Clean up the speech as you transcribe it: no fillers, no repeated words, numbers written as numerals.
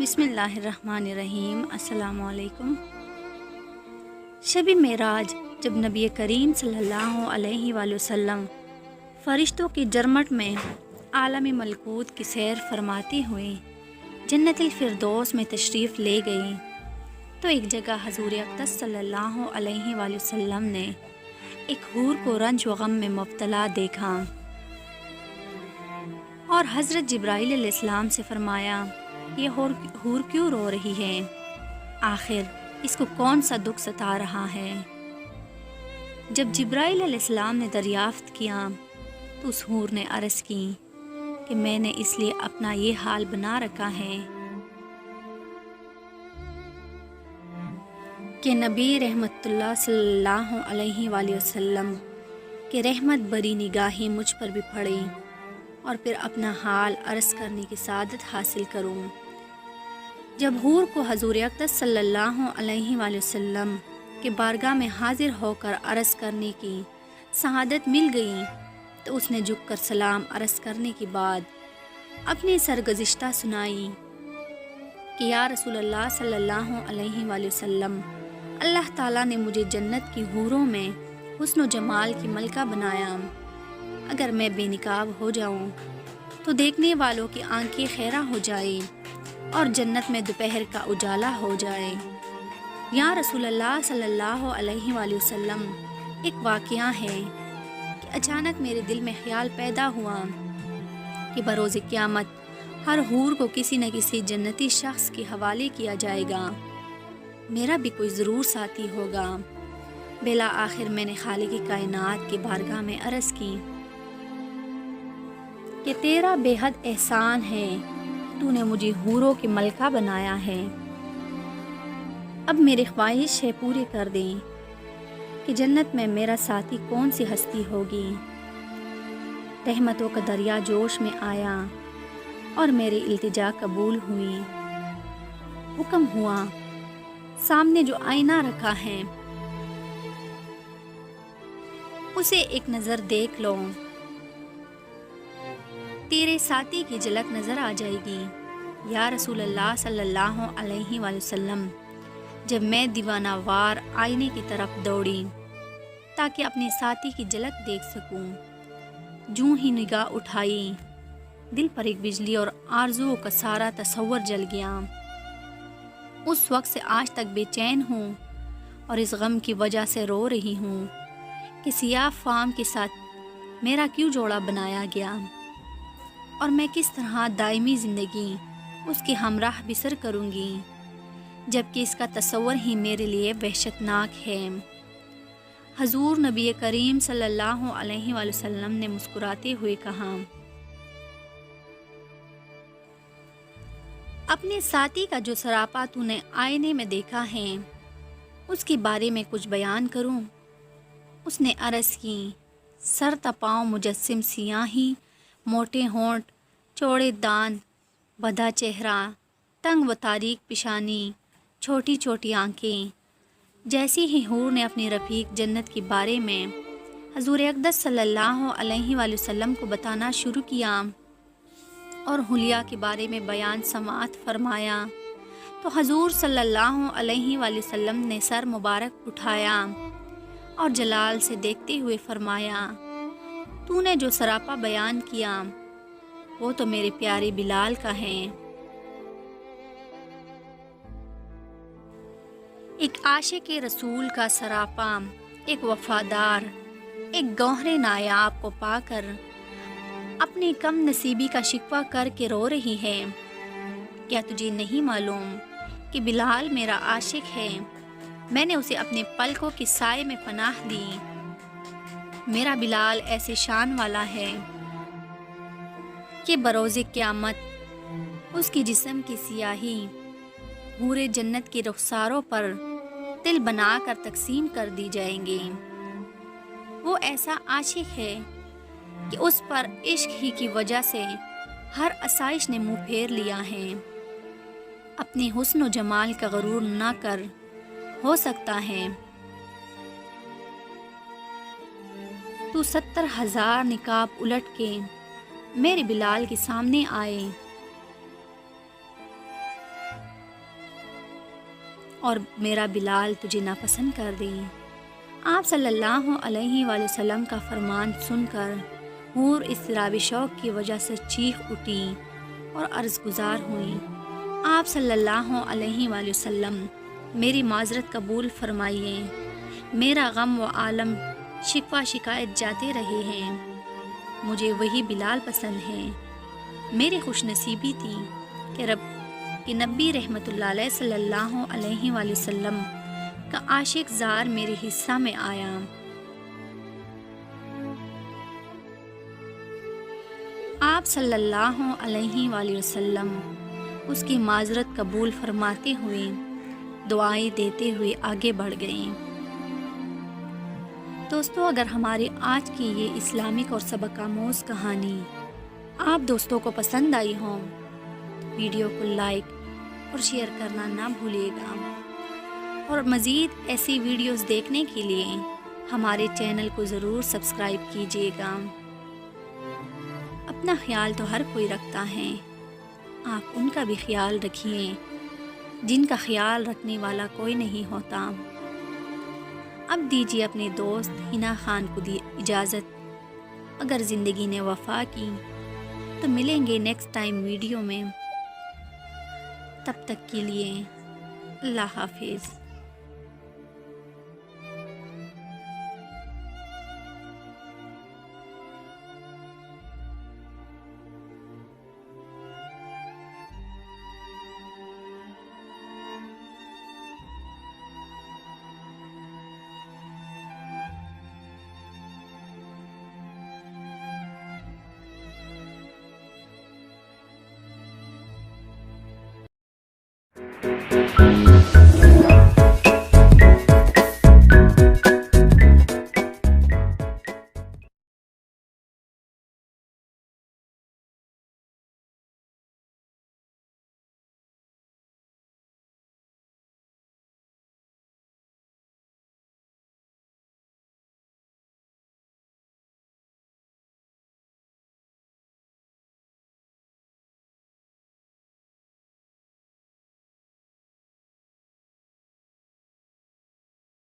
بسم اللہ الرحمن الرحیم۔ السلام علیکم۔ شب معراج جب نبی کریم صلی اللہ علیہ وآلہ وسلم فرشتوں کی جرمٹ میں عالم ملکوت کی سیر فرماتے ہوئے جنت الفردوس میں تشریف لے گئی تو ایک جگہ حضور اقدس صلی اللہ علیہ وآلہ وسلم نے ایک حور کو رنج و غم میں مبتلا دیکھا اور حضرت جبرائیل علیہ السلام سے فرمایا، یہ حور کیوں رو رہی ہے؟ آخر اس کو کون سا دکھ ستا رہا ہے؟ جب جبرائیل علیہ السلام نے دریافت کیا تو اس حور نے عرض کی کہ میں نے اس لیے اپنا یہ حال بنا رکھا ہے کہ نبی رحمت اللہ صلی اللہ علیہ وآلہ وسلم کہ رحمت بری نگاہی مجھ پر بھی پڑے اور پھر اپنا حال عرض کرنے کی سعادت حاصل کروں۔ جب حور کو حضور اقدس صلی اللہ علیہ وآلہ وسلم کے بارگاہ میں حاضر ہو کر عرض کرنے کی سعادت مل گئی تو اس نے جھک کر سلام عرض کرنے کے بعد اپنی سرگزشتہ سنائی کہ یا رسول اللہ صلی اللہ علیہ وآلہ وسلم، اللہ تعالیٰ نے مجھے جنت کی حوروں میں حسن و جمال کی ملکہ بنایا۔ اگر میں بے نقاب ہو جاؤں تو دیکھنے والوں کی آنکھیں خیرہ ہو جائیں اور جنت میں دوپہر کا اجالا ہو جائے۔ یا رسول اللہ صلی اللہ علیہ وآلہ وسلم، ایک واقعہ ہے کہ اچانک میرے دل میں خیال پیدا ہوا کہ بروز قیامت ہر حور کو کسی نہ کسی جنتی شخص کے حوالے کیا جائے گا، میرا بھی کوئی ضرور ساتھی ہوگا۔ بالآخر میں نے خالق کائنات کی بارگاہ میں عرض کی کہ تیرا بے حد احسان ہے، تو نے مجھے حوروں کی ملکہ بنایا ہے۔ اب میری خواہش ہے پوری کر دیں کہ جنت میں میرا ساتھی کون سی ہستی ہوگی۔ رحمتوں کا دریا جوش میں آیا اور میری التجا قبول ہوئی۔ حکم ہوا، سامنے جو آئینہ رکھا ہے اسے ایک نظر دیکھ لو، تیرے ساتھی کی جھلک نظر آ جائے گی۔ یا رسول اللہ صلی اللہ علیہ وآلہ وسلم، جب میں دیوانہ وار آئینے کی طرف دوڑی تاکہ اپنے ساتھی کی جھلک دیکھ سکوں، جوں ہی نگاہ اٹھائی دل پر ایک بجلی اور آرزوؤں کا سارا تصور جل گیا۔ اس وقت سے آج تک بے چین ہوں اور اس غم کی وجہ سے رو رہی ہوں کہ سیاہ فام کے ساتھ میرا کیوں جوڑا بنایا گیا اور میں کس طرح دائمی زندگی اس کے ہمراہ بسر کروں گی، جبکہ اس کا تصور ہی میرے لیے وحشتناک ہے۔ حضور نبی کریم صلی اللہ علیہ وآلہ وسلم نے مسکراتے ہوئے کہا، اپنے ساتھی کا جو سراپا تو نے آئینے میں دیکھا ہے اس کے بارے میں کچھ بیان کروں؟ اس نے عرض کی، سر تپاؤں مجسم سیاہی، موٹے ہونٹ، چوڑے دان، بدھا چہرہ، تنگ و تاریک پیشانی، چھوٹی چھوٹی آنکھیں۔ جیسی ہی حور نے اپنی رفیق جنت کے بارے میں حضور اقدس صلی اللہ علیہ وآلہ وسلم کو بتانا شروع کیا اور حلیہ کے بارے میں بیان سماعت فرمایا تو حضور صلی اللہ علیہ وآلہ وسلم نے سر مبارک اٹھایا اور جلال سے دیکھتے ہوئے فرمایا، تو نے جو سراپا بیان کیا وہ تو میرے پیارے بلال کا ہے۔ ایک عاشق رسول کا سراپا، ایک وفادار، ایک گوہر نایاب کو پا کر اپنی کم نصیبی کا شکوہ کر کے رو رہی ہے۔ کیا تجھے نہیں معلوم کہ بلال میرا عاشق ہے؟ میں نے اسے اپنے پلکوں کے سائے میں پناہ دی۔ میرا بلال ایسے شان والا ہے کہ بروز قیامت اس کی جسم کی سیاہی حور جنت کے رخساروں پر تل بنا کر تقسیم کر دی جائیں گے۔ وہ ایسا عاشق ہے کہ اس پر عشق ہی کی وجہ سے ہر آسائش نے منہ پھیر لیا ہے۔ اپنے حسن و جمال کا غرور نہ کر، ہو سکتا ہے تو 70,000 نقاب الٹ کے میرے بلال کے سامنے آئے اور میرا بلال تجھے ناپسند کر دیں۔ آپ صلی اللہ علیہ وآلہ وسلم کا فرمان سن کر حور اضطرابی شوق کی وجہ سے چیخ اٹھی اور عرض گزار ہوئیں، آپ صلی اللہ علیہ وآلہ وسلم میری معذرت قبول فرمائیے، میرا غم و عالم شکوہ شکایت جاتے رہے ہیں، مجھے وہی بلال پسند ہے۔ میری خوش نصیبی تھی کہ نبی رحمۃ اللہ علیہ صلی اللہ علیہ وآلہ وسلم کا عاشق زار میرے حصہ میں آیا۔ آپ صلی اللہ علیہ وآلہ وسلم اس کی معذرت قبول فرماتے ہوئے دعائیں دیتے ہوئے آگے بڑھ گئے۔ دوستو، اگر ہماری آج کی یہ اسلامک اور سبق آموز کہانی آپ دوستوں کو پسند آئی ہوں، ویڈیو کو لائک اور شیئر کرنا نہ بھولیے گا، اور مزید ایسی ویڈیوز دیکھنے کے لیے ہمارے چینل کو ضرور سبسکرائب کیجیے گا۔ اپنا خیال تو ہر کوئی رکھتا ہے، آپ ان کا بھی خیال رکھیے جن کا خیال رکھنے والا کوئی نہیں ہوتا۔ اب دیجیے اپنے دوست حنا خان کو اجازت، اگر زندگی نے وفا کی تو ملیں گے نیکسٹ ٹائم ویڈیو میں، تب تک کے لیے اللہ حافظ۔